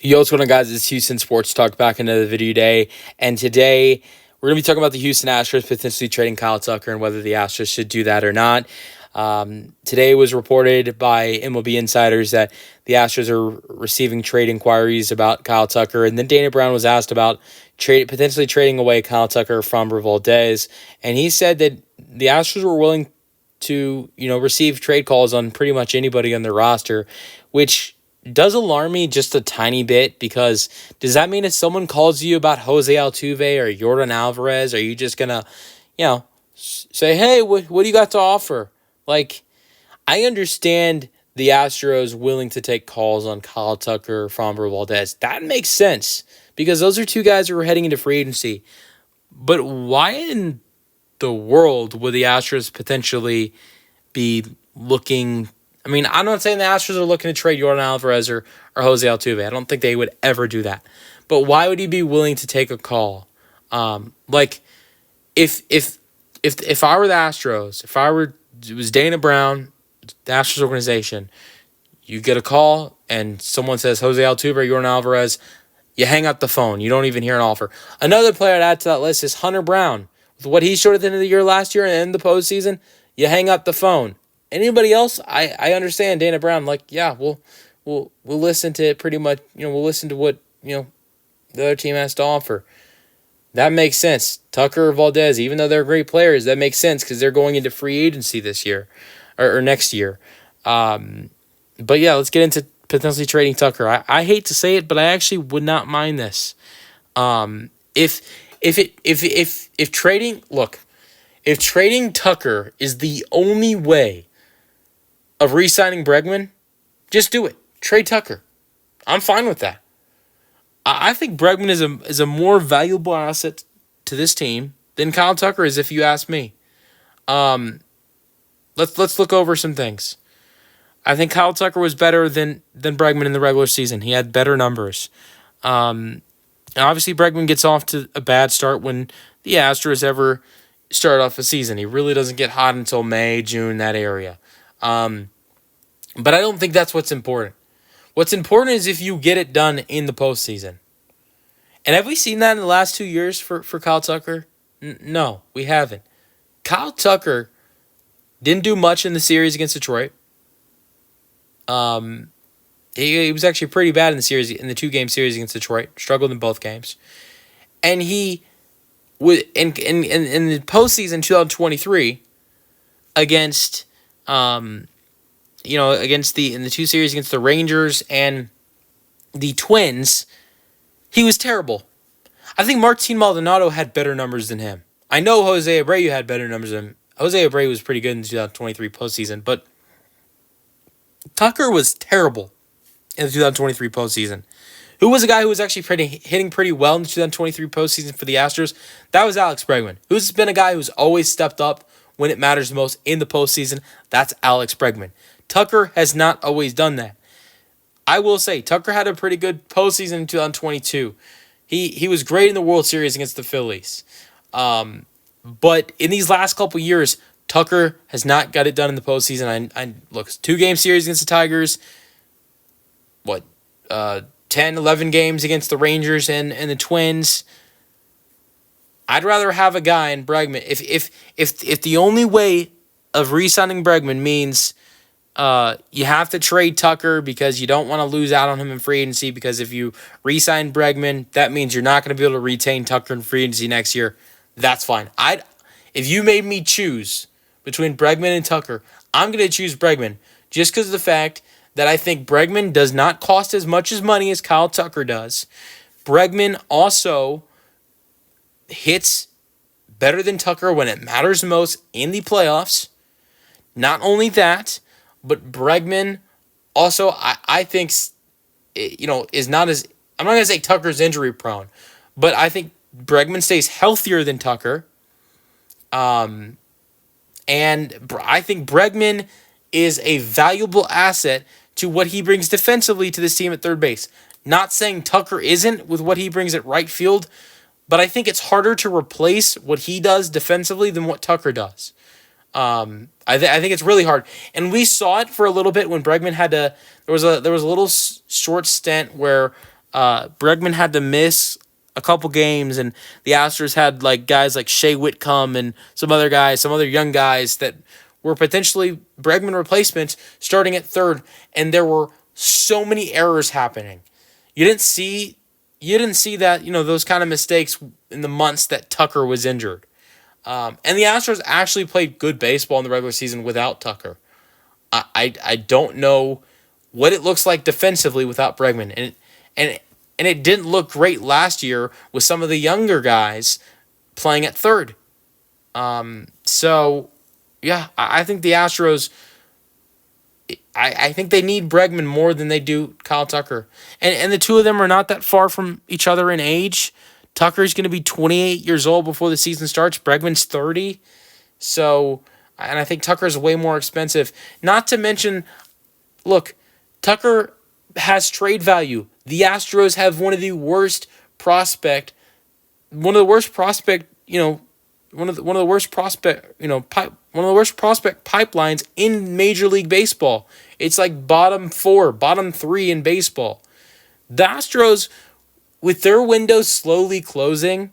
Yo, what's going on, guys? It's Houston Sports Talk back into the video day. And today, we're going to be talking about the Houston Astros potentially trading Kyle Tucker and whether the Astros should do that or not. Today was reported by MLB insiders that the Astros are receiving trade inquiries about Kyle Tucker. And then Dana Brown was asked about potentially trading away Kyle Tucker from Valdez. And he said that the Astros were willing to, receive trade calls on pretty much anybody on their roster, which does alarm me just a tiny bit, because does that mean if someone calls you about Jose Altuve or Jordan Alvarez, are you just gonna, say, hey, what do you got to offer? Like, I understand the Astros willing to take calls on Kyle Tucker, Framber Valdez. That makes sense because those are two guys who are heading into free agency. But why in the world would the Astros potentially be looking? I mean, I'm not saying the Astros are looking to trade Jordan Alvarez or Jose Altuve. I don't think they would ever do that. But why would he be willing to take a call? Like, if I were the Astros, it was Dana Brown, the Astros organization, you get a call and someone says Jose Altuve or Jordan Alvarez, you hang up the phone. You don't even hear an offer. Another player I'd add to that list is Hunter Brown. With what he showed at the end of the year last year and in the postseason, you hang up the phone. Anybody else? I understand Dana Brown. Like, yeah, we'll listen to it pretty much. We'll listen to what the other team has to offer. That makes sense. Tucker or Valdez, even though they're great players, that makes sense because they're going into free agency this year or next year. But yeah, let's get into potentially trading Tucker. I hate to say it, but I actually would not mind this. If trading Tucker is the only way of re-signing Bregman, just do it. Trade Tucker. I'm fine with that. I think Bregman is a more valuable asset to this team than Kyle Tucker is, if you ask me. Let's look over some things. I think Kyle Tucker was better than Bregman in the regular season. He had better numbers. And obviously, Bregman gets off to a bad start when the Astros ever start off a season. He really doesn't get hot until May, June, that area. But I don't think that's what's important. What's important is if you get it done in the postseason. And have we seen that in the last 2 years for Kyle Tucker? No, we haven't. Kyle Tucker didn't do much in the series against Detroit. He was actually pretty bad in the 2-game series against Detroit. Struggled in both games. And he would in the postseason 2023 against in the 2 series against the Rangers and the Twins, he was terrible. I think Martin Maldonado had better numbers than him. I know Jose Abreu had better numbers than him. Jose Abreu was pretty good in the 2023 postseason, but Tucker was terrible in the 2023 postseason. Who was a guy who was actually hitting pretty well in the 2023 postseason for the Astros? That was Alex Bregman. Who's been a guy who's always stepped up when it matters most in the postseason? That's Alex Bregman. Tucker has not always done that. I will say, Tucker had a pretty good postseason in 2022. He was great in the World Series against the Phillies. But in these last couple years, Tucker has not got it done in the postseason. I look, 2-game series against the Tigers. 10, 11 games against the Rangers and the Twins. I'd rather have a guy in Bregman. If the only way of re-signing Bregman means you have to trade Tucker because you don't want to lose out on him in free agency, because if you re-sign Bregman, that means you're not going to be able to retain Tucker in free agency next year, that's fine. If you made me choose between Bregman and Tucker, I'm going to choose Bregman just because of the fact that I think Bregman does not cost as much as money as Kyle Tucker does. Bregman also hits better than Tucker when it matters most in the playoffs. Not only that, but Bregman also, I think, is not as, I'm not going to say Tucker's injury prone, but I think Bregman stays healthier than Tucker. And I think Bregman is a valuable asset to what he brings defensively to this team at third base. Not saying Tucker isn't with what he brings at right field, but I think it's harder to replace what he does defensively than what Tucker does. I think it's really hard, and we saw it for a little bit when Bregman had to. There was a little short stint where Bregman had to miss a couple games, and the Astros had like guys like Shea Whitcomb and some other guys, some other young guys that were potentially Bregman replacements starting at third, and there were so many errors happening. You didn't see that, those kind of mistakes in the months that Tucker was injured. And the Astros actually played good baseball in the regular season without Tucker. I don't know what it looks like defensively without Bregman, and it didn't look great last year with some of the younger guys playing at third. So yeah, I think the Astros. I think they need Bregman more than they do Kyle Tucker. And the two of them are not that far from each other in age. Tucker's going to be 28 years old before the season starts. Bregman's 30. So, and I think Tucker's way more expensive. Not to mention, look, Tucker has trade value. The Astros have one of the worst prospect pipelines in Major League Baseball. It's like bottom 4, bottom 3 in baseball. The Astros, with their windows slowly closing,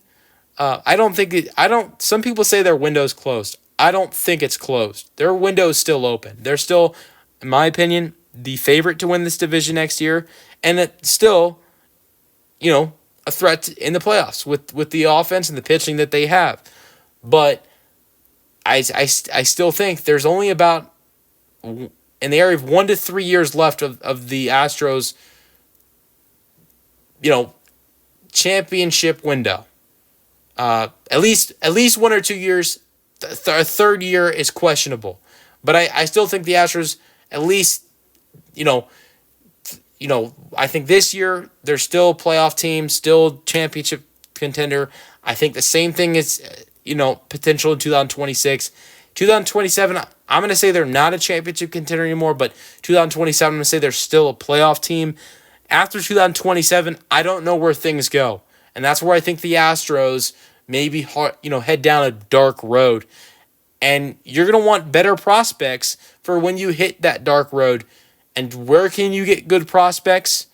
some people say their window's closed. I don't think it's closed. Their window is still open. They're still, in my opinion, the favorite to win this division next year, and it's still, a threat in the playoffs with the offense and the pitching that they have. But I still think there's only about in the area of 1 to 3 years left of the Astros, championship window. At least 1 or 2 years. A third year is questionable, but I still think the Astros at least, I think this year they're still a playoff team, still championship contender. I think the same thing is, potential in 2026. 2027, I'm going to say they're not a championship contender anymore, but 2027, I'm going to say they're still a playoff team. After 2027, I don't know where things go. And that's where I think the Astros maybe, head down a dark road. And you're going to want better prospects for when you hit that dark road. And where can you get good prospects?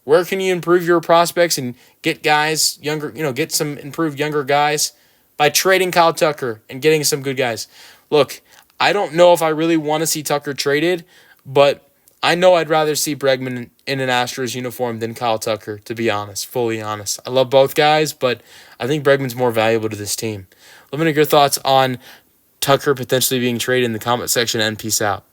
Where can you improve your prospects and get guys younger, get some improved younger guys? By trading Kyle Tucker and getting some good guys. Look, I don't know if I really want to see Tucker traded, but I know I'd rather see Bregman in an Astros uniform than Kyle Tucker, to be honest, fully honest. I love both guys, but I think Bregman's more valuable to this team. Let me know your thoughts on Tucker potentially being traded in the comment section, and peace out.